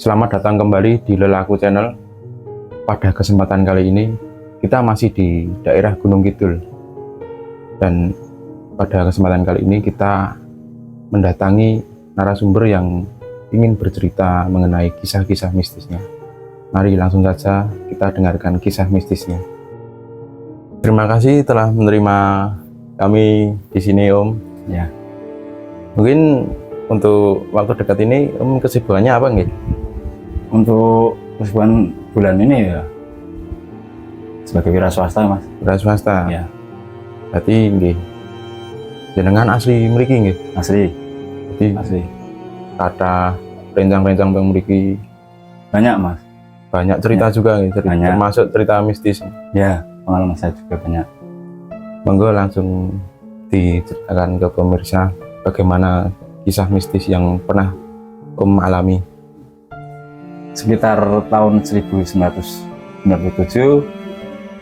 Selamat datang kembali di Lelaku Channel. Pada kesempatan kali ini kita masih di daerah Gunung Kidul, dan pada kesempatan kali ini kita mendatangi narasumber yang ingin bercerita mengenai kisah-kisah mistisnya. Mari langsung saja kita dengarkan kisah mistisnya. Terima kasih telah menerima kami di sini, Om. Ya, Mungkin untuk waktu dekat ini Om kesibukannya apa nggih? untuk kesibukan bulan ini ya sebagai wira swasta, Mas. Wira swasta. Ya, Berarti nggih. Jenengan asli mriki nggih. asli, Jadi asli. kata rencang-rencang bang mriki Banyak, Mas. banyak cerita juga nggih, Banyak. termasuk cerita mistis. Ya, pengalaman saya juga banyak. Monggo langsung diceritakan ke pemirsa bagaimana kisah mistis yang pernah Om alami. Sekitar tahun 1997,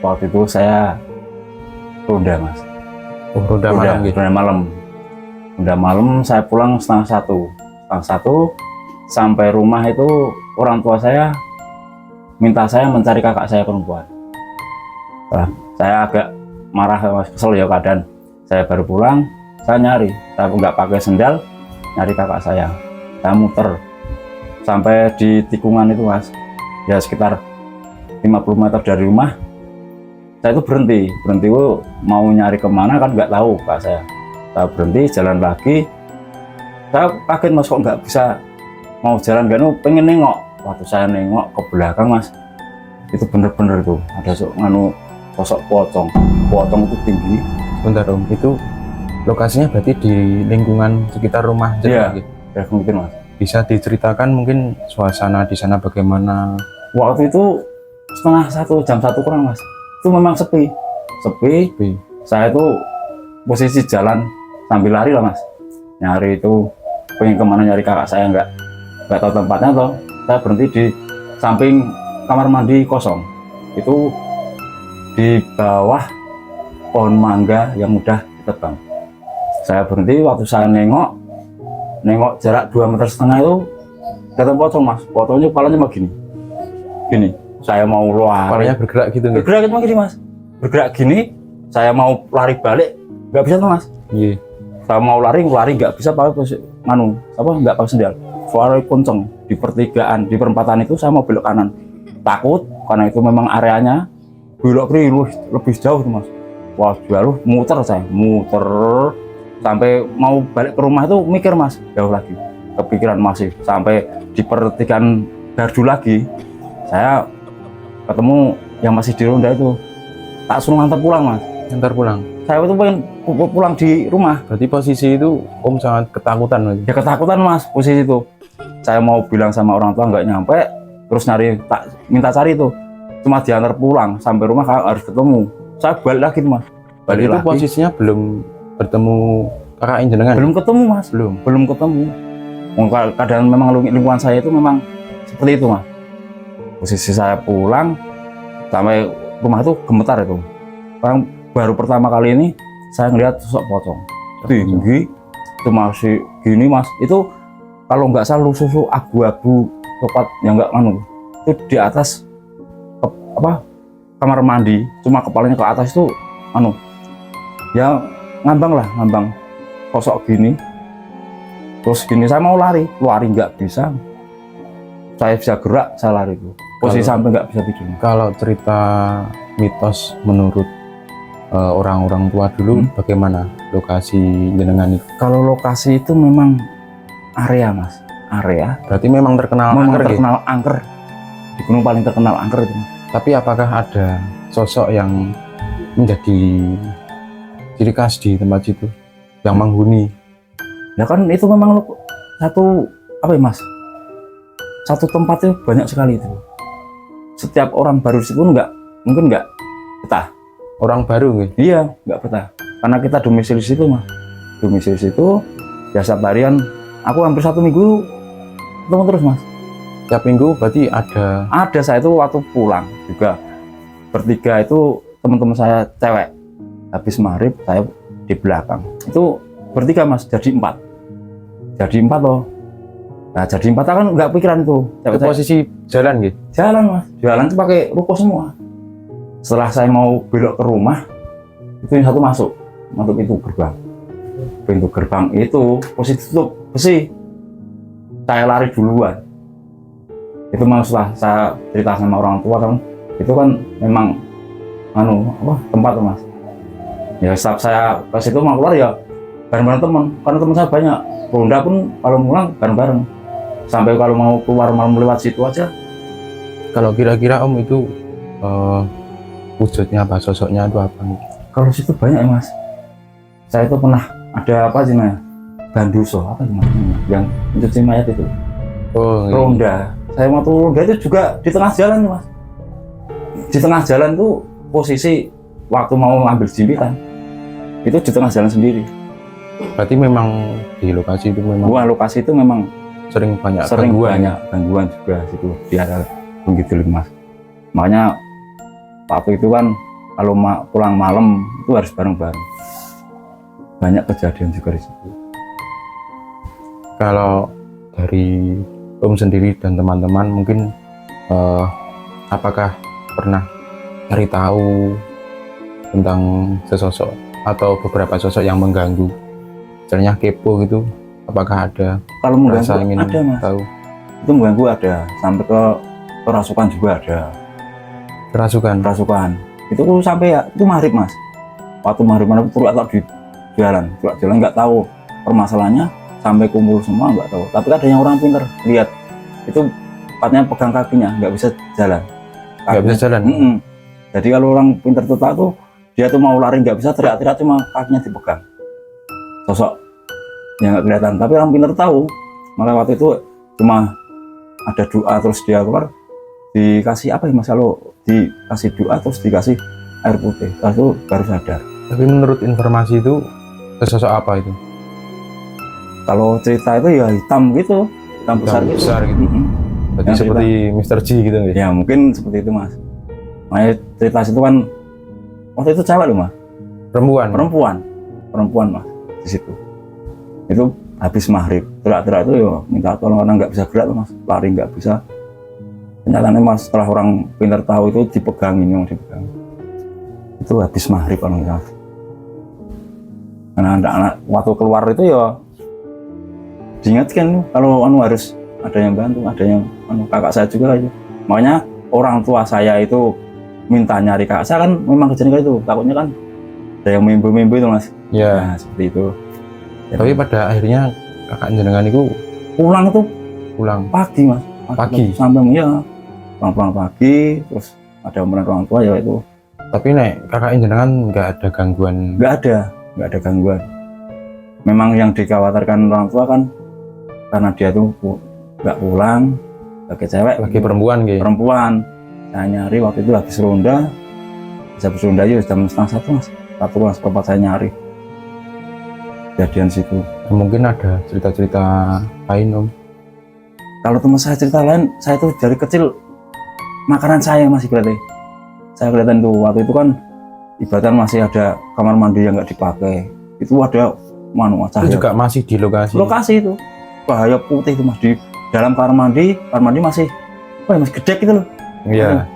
waktu itu saya ronda, Mas. Oh, ronda malam nggih. Ronda malam. Ronda malam saya pulang setengah satu. Sampai rumah itu orang tua saya minta saya mencari kakak saya perempuan. Nah, saya agak marah, Mas, kesel ya keadaan. Saya baru pulang, saya nyari. Saya nggak pakai sendal, nyari kakak saya. Saya muter sampai di tikungan itu, Mas. Ya sekitar 50 meter dari rumah. Saya itu berhenti itu mau nyari kemana kan nggak tahu Kak saya. Saya berhenti, jalan lagi. Saya kaget, Mas, kok nggak bisa mau jalan, kan pengen nengok. Waktu saya nengok ke belakang, Mas, itu bener-bener tuh ada sosok pocong itu tinggi. Sebentar Om, itu lokasinya berarti di lingkungan sekitar rumah Iya, nggih? ya mungkin, Mas. Bisa diceritakan mungkin suasana di sana bagaimana? Waktu itu jam 1 kurang, Mas. Itu memang sepi. Saya itu posisi jalan sambil lari lah, Mas. Nyari itu, pengen kemana nyari kakak saya, nggak tahu tempatnya toh. Saya berhenti di samping kamar mandi kosong. Itu di bawah pohon mangga yang udah ditebang. Saya berhenti, waktu saya nengok jarak 2,5 meter itu datang pocong, Mas. Pocongnya kepalanya begini. Gini. Saya mau lari. Kepalanya bergerak gitu nggih? Bergerak itu gini, Mas. Bergerak gini, saya mau lari balik, nggak bisa tuh, Mas. Iya. Saya mau lari nggak bisa pakai nggak pakai sendal. Suara kenceng di pertigaan, di perempatan itu saya mau belok kanan. Takut karena itu memang areanya belok kiri lebih jauh tuh, Mas. Wah, jauh, muter sampai mau balik ke rumah itu mikir, Mas, jauh lagi. Kepikiran masih sampai di pertigaan gardu lagi. Saya ketemu yang masih di ronda itu. Tak suruh ngantar pulang, Mas. Ntar pulang. Saya itu pengen pulang di rumah. Berarti posisi itu Om sangat ketakutan lagi. Ya ketakutan, Mas, posisi itu. Saya mau bilang sama orang tua nggak nyampe, terus minta cari itu. Cuma diantar pulang sampai rumah harus ketemu. Saya balik lagi, Mas. Berarti itu posisinya belum bertemu kakak jenengan? Belum ketemu, Mas. Belum ketemu. Keadaan memang lingkungan saya itu memang seperti itu, Mas. Posisi saya pulang sampai rumah itu gemetar itu. Baru pertama kali ini saya ngelihat sosok pocong tinggi itu masih gini, Mas. Itu kalau nggak salah susu abu-abu coklat yang nggak itu di atas kamar mandi, cuma kepalanya ke atas itu ya ngambang sosok gini. Terus gini, saya mau lari nggak bisa. Saya bisa gerak, saya lari itu posisi sampai nggak bisa tidur. Kalau cerita mitos menurut orang-orang tua dulu bagaimana lokasi jenengan itu? Kalau lokasi itu memang area, Mas. Berarti memang terkenal angker. Di gunung paling terkenal angker itu. Tapi apakah ada sosok yang menjadi ciri khas di tempat situ yang menghuni? Ya kan itu memang Mas? Satu tempat itu banyak sekali itu. Setiap orang baru di situ mungkin nggak betah. Orang baru nggih? Iya, nggak betah. Karena kita domisili situ, Mas. Domisili situ, ya setiap harian aku hampir 1 minggu ketemu terus, Mas. Tiap minggu berarti ada? Ada, saya itu waktu pulang juga bertiga itu teman-teman saya cewek. Habis maghrib saya di belakang. Itu bertiga, Mas, jadi 4. Jadi 4 loh. Nah jadi Pak kan nggak pikiran itu. Itu posisi jalan gitu. Jalan mas, jalan itu pakai ruko semua. Setelah saya mau belok ke rumah, itu yang satu masuk pintu gerbang. Pintu gerbang itu posisi tutup besi. Saya lari duluan. Itu malah setelah saya cerita sama orang tua kan, itu kan memang tempat tuh mas. Ya setelah saya ke situ mau keluar ya bareng-bareng teman, karena teman saya banyak. Ronda pun kalau pulang bareng-bareng. Sampai kalau mau keluar malam lewat situ aja. Kalau kira-kira Om itu wujudnya apa, sosoknya itu apa nih? Kalau situ banyak ya mas. Saya itu pernah ada apa sih mas? Banduso apa sih mas? Yang mencuci mayat itu. Oh, iya. Ronda. Saya mau tuh ronda itu juga di tengah jalan mas. Di tengah jalan tuh posisi waktu mau ngambil jimpitan itu di tengah jalan sendiri. Berarti memang di lokasi itu memang. Lokasi itu memang sering banyak gangguan juga situ di area Gunung Kidul mas. Makanya waktu itu kan kalau pulang malam itu harus bareng-bareng. Banyak kejadian juga di situ. Kalau dari Om sendiri dan teman-teman mungkin apakah pernah cari tahu tentang sesosok atau beberapa sosok yang mengganggu, misalnya kepo gitu, apakah ada? Kalau mengganggu ingin ada mas, tahu. Itu mengganggu ada, sampai ke kerasukan juga ada. Kerasukan itu sampai ya itu maghrib mas. Waktu maghrib mana turun atau di jalan nggak tahu permasalahannya, sampai kumpul semua nggak tahu. Tapi ada yang orang pintar lihat itu katanya pegang kakinya nggak bisa jalan. Jadi kalau orang pintar tuh tahu dia tuh mau lari nggak bisa, teriak-teriak cuma kakinya dipegang. Sosok yang nggak kelihatan, tapi orang pintar tahu. Maka waktu itu cuma ada doa terus dia keluar, dikasih apa ya mas, kalau dikasih doa terus dikasih air putih, terus itu baru sadar. Tapi menurut informasi itu sosok apa itu? Kalau cerita itu ya hitam gitu, hitam besar gitu. Berarti seperti Mr. G gitu ya? Ya mungkin seperti itu mas. Makanya cerita itu kan waktu itu cewek loh mas. Perempuan mas di situ. Itu habis maghrib, teriak-teriak itu ya minta tolong karena nggak bisa gerak mas, lari nggak bisa. Kenyataannya mas setelah orang pintar tahu itu dipegangin, yang dipegang. Itu habis maghrib kalau nggak salah. Karena anak-anak waktu keluar itu ya diingatkan kalau harus ada yang bantu, ada yang kakak saya juga aja. Makanya orang tua saya itu minta nyari kakak saya kan memang kejadian itu, takutnya kan ada yang mimpi-mimpi itu mas. Iya. Nah, seperti itu. Tapi pada akhirnya kakak jenengan itu pulang pagi mas. Pagi. Sampai ya pulang pagi, terus ada omongan orang tua ya itu. Tapi nek kakak jenengan nggak ada gangguan? Nggak ada gangguan. Memang yang dikhawatirkan orang tua kan karena dia tuh nggak pulang, lagi cewek, lagi perempuan gitu. Saya nyari waktu itu habis ronda, ya jam 12:30 mas. 1:15 saya nyari. Kejadian situ. Mungkin ada cerita-cerita lain Om. Kalau teman saya cerita lain, saya tuh dari kecil makanan saya masih kelihatan. Saya kelihatan tuh waktu itu kan ibaratnya masih ada kamar mandi yang nggak dipakai. Itu ada cahaya. Itu juga masih di lokasi itu. Cahaya putih itu mas di dalam kamar mandi masih masih gede gitu loh. Iya.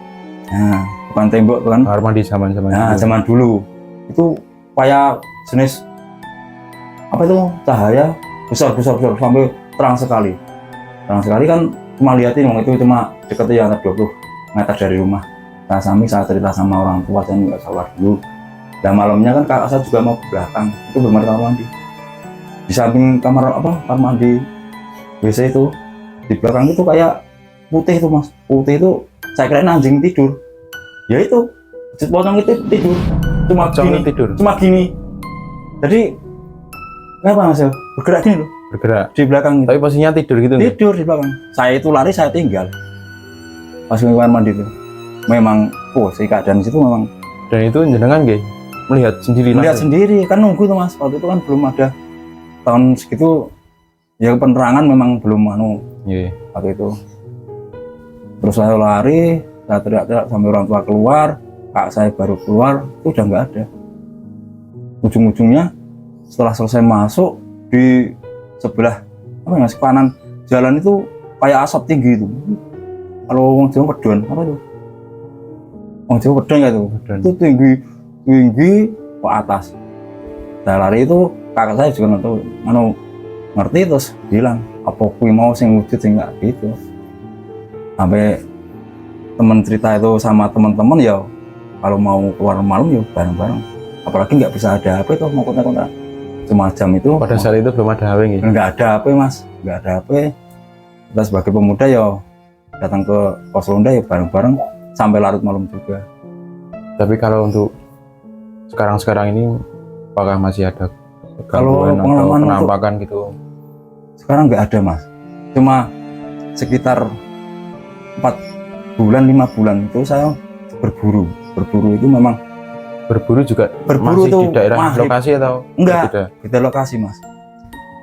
Nah, bukan tembok kan. Kamar mandi zaman dulu. Itu kayak jenis apa itu cahaya besar sampai terang sekali kan, cuma liatin itu cuma deket ya 20 meter dari rumah. Saya cerita sama orang tua, saya nggak sabar dulu. Dan malamnya kan kakak saya juga mau ke belakang, itu belum ada kamar mandi. Di samping kamar mandi WC itu, di belakang itu kayak putih itu mas, putih itu saya kira anjing tidur. Ya itu, pocong itu tidur, cuma gini. Jadi kenapa mas? Bergerak gini loh. Di belakang. Tapi posisinya tidur gitu. Tidur di belakang. Saya itu lari, saya tinggal. Pas kamar mandi itu. Memang si keadaan situ memang. Dan itu jenengan nggih melihat sendiri kan, nunggu itu mas. Waktu itu kan belum ada tahun segitu. Ya penerangan memang belum waktu itu. Terus saya lari, saya teriak-teriak sampai orang tua keluar. Kak saya baru keluar, itu udah nggak ada. Ujung-ujungnya setelah selesai masuk di sebelah kanan jalan itu kayak asap tinggi itu. Kalau orang Jawa pedon apa itu? Orang Jawa pedon nggak itu? Pedon. Itu tinggi ke atas. Saya lari itu kakak saya juga nggak tahu, ngerti terus bilang apa kui mau sing wujud sing nggak gitu. Sampai teman cerita itu sama teman-teman ya kalau mau keluar malam ya bareng-bareng. Apalagi nggak bisa ada apa itu mau kontak-kontak semacam itu. Pada saat itu belum ada HP gitu. Nggak ada apa mas, nggak ada apa. Kita sebagai pemuda ya datang ke pos ronda ya bareng-bareng sampai larut malam juga. Tapi kalau untuk sekarang ini apakah masih ada Kalau gangguan atau pengalaman penampakan gitu? Sekarang nggak ada mas, cuma sekitar 4 bulan 5 bulan itu saya berburu itu memang Berburu juga Berburu masih tuh di daerah maghrib. lokasi atau Enggak. berbeda? beda lokasi mas,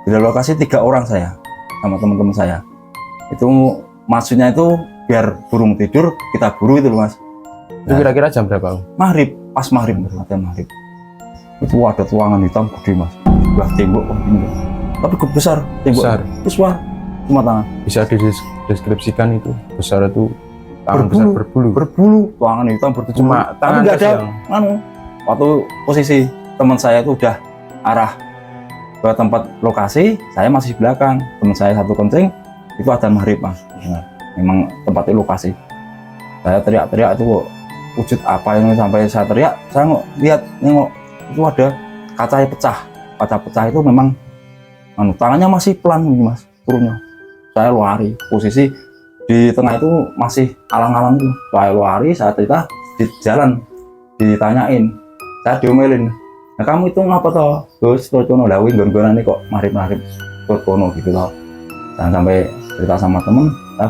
beda lokasi 3 orang saya sama teman-teman saya. Itu maksudnya itu biar burung tidur kita buru itu loh mas. Itu kira-kira jam berapa Om? Maghrib, pas maghrib itu ada tuangan hitam gede mas, sebelah tembok ini tapi gede besar tembok Besar. besar cuma tangan Bisa dideskripsikan itu besar itu tangan besar berbulu. berbulu tuangan hitam berbulu Cuma tapi tangan nggak ada yang anu waktu posisi teman saya itu udah arah ke tempat lokasi, saya masih di belakang, teman saya satu kencing itu adzan maghrib mas. Memang tempatnya lokasi, saya teriak-teriak itu wujud apa ini sampai saya teriak, saya lihat nengok itu ada kaca pecah itu memang anu, tangannya masih pelan ini mas turunnya. Saya lari, posisi di tengah itu masih alang-alang itu, saya lari, saya cerita di jalan ditanyain, saya diomelin, nah kamu itu ngapa toh terus tono lawi gon-gonan ini kok marip tono gitu toh. Dan sampai cerita sama temen, saya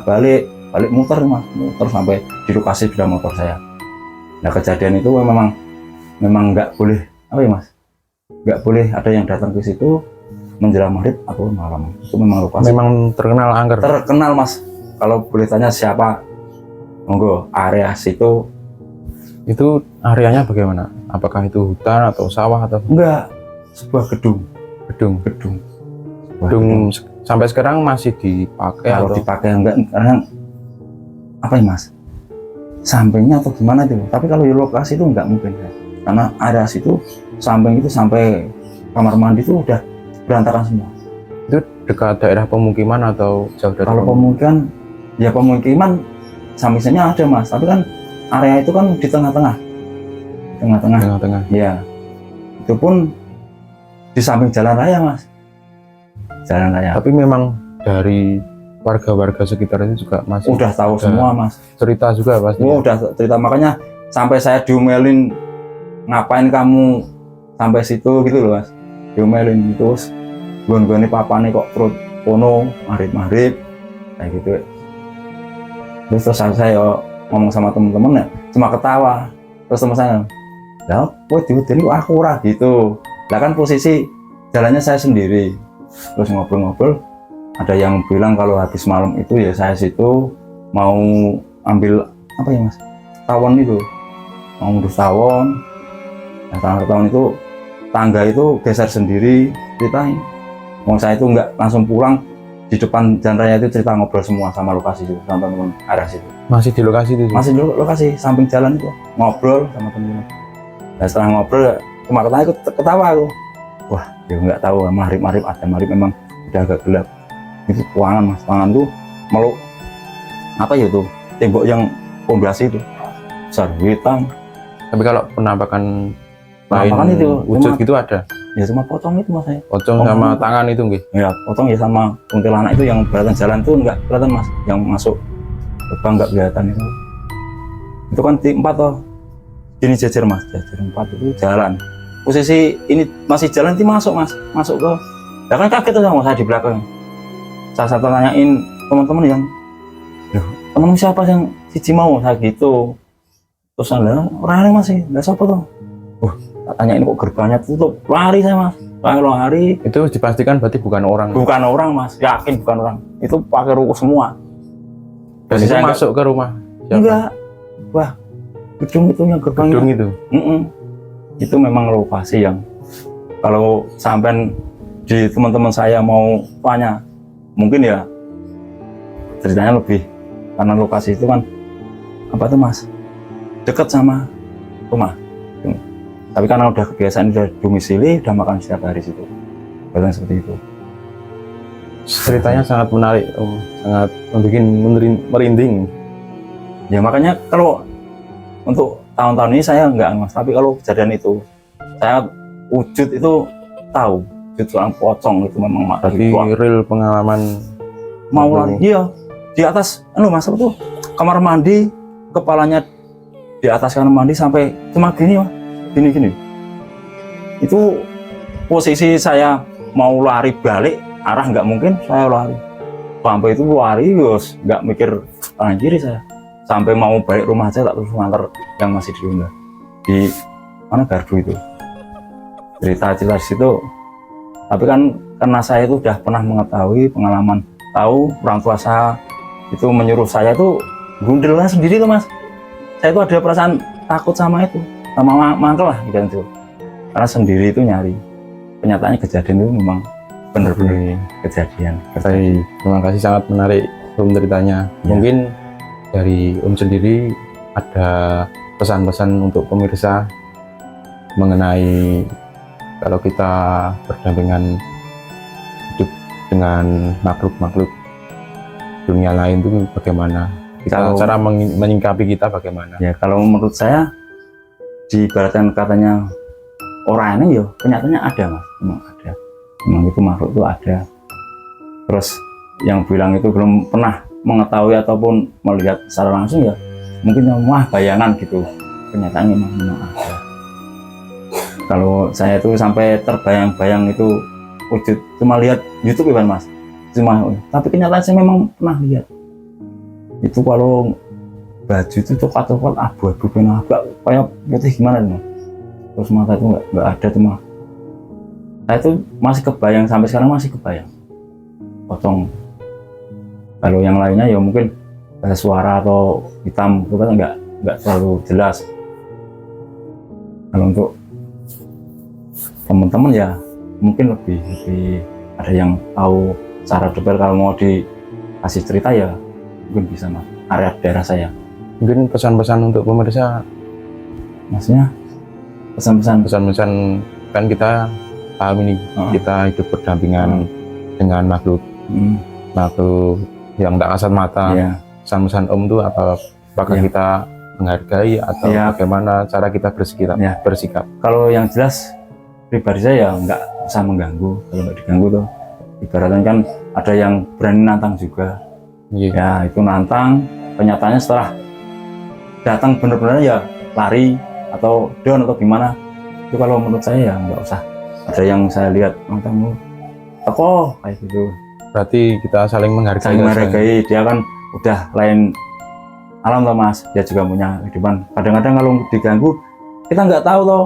balik muter sampai di lokasi sudah motor saya. Nah kejadian itu memang nggak boleh apa ya mas, nggak boleh ada yang datang ke situ menjelang maghrib atau malam. Itu memang lokasi memang terkenal angker. terkenal mas. Kalau boleh tanya siapa, monggo area situ. Itu areanya bagaimana? Apakah itu hutan atau sawah atau Enggak, sebuah gedung. Gedung sampai sekarang masih dipakai Kalau atau dipakai enggak, karena apa ya mas, sampingnya atau gimana itu. Tapi kalau di lokasi itu enggak mungkin ya. Karena area situ samping itu sampai kamar mandi itu udah berantakan semua. itu dekat daerah pemukiman atau jauh dari Kalau pemukiman ya pemukiman sampingnya ada mas, tapi kan area itu kan di tengah-tengah tengah-tengah? ya. Itu pun di samping jalan raya mas, jalan raya. Tapi memang dari warga-warga sekitar itu juga masih Udah tahu semua mas. cerita juga pasti. Oh, udah cerita, makanya sampai saya diomelin, ngapain kamu sampai situ gitu loh mas, diomelin terus gon-goni papane kok perut kono maghrib kayak gitu. Terus saya ngomong sama temen-temen ya cuma ketawa, terus teman saya lah kok diudeni aku ora gitu lah, kan posisi jalannya saya sendiri. Terus ngobrol-ngobrol, ada yang bilang kalau habis malam itu ya saya situ mau ambil apa ya mas, tawon itu, mau ngurus tawon. Nah tawon itu tangga itu geser sendiri, ceritain. Mau saya itu nggak langsung pulang, di depan jalan raya itu cerita, ngobrol semua sama lokasi itu, sama teman-teman arah situ. Masih di lokasi itu? Masih di lokasi samping jalan itu, ngobrol sama teman-teman. Nah setelah ngobrol cuma ketawa aku. Wah ya nggak tahu, maghrib memang udah agak gelap. Itu ruangan mas, ruangan tuh meluk apa ya tuh, tembok yang pondasi itu besar hitam. Tapi kalau penampakan lain itu wujud cuma, gitu ada? ya cuma pocong itu mas saya. Pocong sama tangan itu nggih? Ya pocong ya sama kuntilanak itu yang kelihatan jalan tuh nggak kelihatan mas, yang masuk gerbang nggak kelihatan itu. Itu kan di 4 toh, ini jajar mas, jajar 4 itu jalan. Posisi ini masih jalan itu masuk mas, masuk ke. Ya kan kaget tuh sama saya di belakang. Saya tanyain teman-teman yang, teman siapa yang siji mau saya gitu. Terus ada orang masih nggak siapa tuh. Tak tanyain kok gerbangnya tutup, lari saya mas, lari. Itu dipastikan berarti bukan orang? Bukan orang mas, yakin bukan orang. Itu pakai ruko semua. Dan itu masuk ke rumah siapa? Enggak, wah gedung itu yang gerbangnya. Gedung itu? Itu memang lokasi yang kalau sampai di teman-teman saya mau tanya, mungkin ya ceritanya lebih karena lokasi itu kan apa tuh Mas, dekat sama rumah. Tapi karena udah kebiasaan, udah domisili, udah makan setiap hari situ, bahkan seperti itu. Ceritanya sangat menarik Om, sangat membuat merinding. Ya makanya kalau untuk tahun-tahun ini saya enggak Mas, tapi kalau kejadian itu saya wujud itu tahu, wujud seorang pocong itu memang Tapi real pengalaman mau lari, iya di atas, Mas apa tuh, kamar mandi, kepalanya di atas kamar mandi sampai cuma gini Mas, gini. Itu posisi saya mau lari balik arah nggak mungkin saya lari, sampai itu lari yos nggak mikir kanan kiri saya, sampai mau balik rumah aja tak terus nganter yang masih di rumah di mana gardu itu. Cerita di situ, tapi kan karena saya itu udah pernah mengetahui pengalaman, tahu orang tua saya itu menyuruh saya itu gundulnya sendiri tuh Mas. Saya itu ada perasaan takut sama itu, sama mangkel lah gitu, karena sendiri itu nyari. Kenyataannya kejadian itu memang benar-benar kejadian. Baik, terima kasih, sangat menarik Om ceritanya. Ya. Mungkin dari Om sendiri ada pesan-pesan untuk pemirsa mengenai kalau kita berdampingan hidup dengan makhluk-makhluk dunia lain itu bagaimana? Cara menyingkapi kita bagaimana? Ya kalau menurut saya, diibaratkan katanya orang ini ya kenyataannya ada Mas, memang ada, memang itu makhluk itu ada. Terus yang bilang itu belum pernah mengetahui ataupun melihat secara langsung ya mungkin wah bayangan gitu, kenyataannya memang ada. Kalau saya itu sampai terbayang-bayang itu wujud, cuma lihat YouTube ya Mas, tapi kenyataan saya memang pernah lihat itu. Kalau baju itu coklat-coklat, abu-abu, agak kayak putih gimana nih, terus mata itu nggak ada tuh mah. Saya itu masih kebayang, sampai sekarang masih kebayang pocong. Kalau yang lainnya ya mungkin ada suara atau hitam itu kan nggak terlalu jelas. Kalau untuk teman-teman ya mungkin lebih ada yang tahu cara detail. Kalau mau dikasih cerita ya mungkin bisa Mas, area daerah saya. Mungkin pesan-pesan untuk pemirsa, maksudnya pesan-pesan kan kita paham ini, kita hidup berdampingan dengan makhluk yang tak kasat mata. Ya. Pesan-pesan Om itu apakah Ya. kita menghargai atau Ya. bagaimana cara kita bersikap? Kalau yang jelas pribadi saya nggak usah mengganggu. Kalau nggak diganggu tuh ibaratnya kan ada yang berani nantang juga. Ya itu nantang, kenyataannya setelah datang benar-benar ya lari atau down atau gimana, itu kalau menurut saya ya nggak usah ada yang saya lihat nantang teko kayak gitu. Berarti kita saling menghargai. Dia kan udah lain alam toh Mas, dia juga punya kehidupan. Kadang-kadang kalau diganggu kita nggak tahu toh,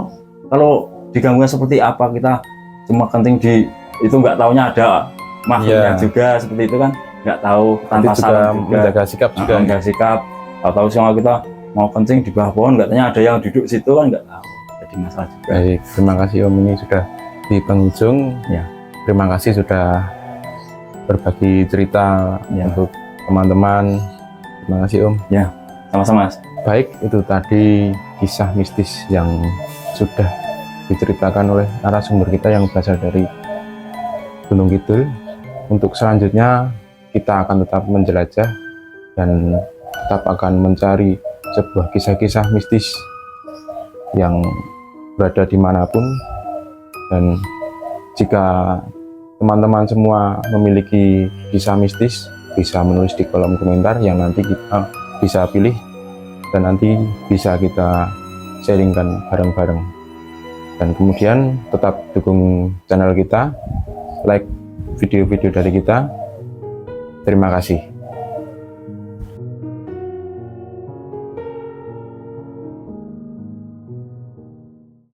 kalau diganggunya seperti apa, kita cuma kenting di itu nggak taunya ada makhluknya juga seperti itu kan, nggak tahu tanpa salah juga. Menjaga sikap juga. Menjaga sikap. Tahu-tahu sama kita mau kencing di bawah pohon, katanya ada yang duduk situ kan, nggak tahu. Jadi masalah juga. Baik, terima kasih Om, ini sudah di penghujung. Ya. Terima kasih sudah berbagi cerita untuk teman-teman. Terima kasih Om. Ya, sama-sama Mas. Baik, itu tadi kisah mistis yang sudah diceritakan oleh narasumber kita yang berasal dari Gunung Kidul. Untuk selanjutnya kita akan tetap menjelajah dan tetap akan mencari sebuah kisah-kisah mistis yang berada dimanapun. Dan jika teman-teman semua memiliki kisah mistis, bisa menulis di kolom komentar yang nanti kita bisa pilih dan nanti bisa kita sharingkan bareng-bareng. Dan kemudian tetap dukung channel kita, like video-video dari kita. Terima kasih.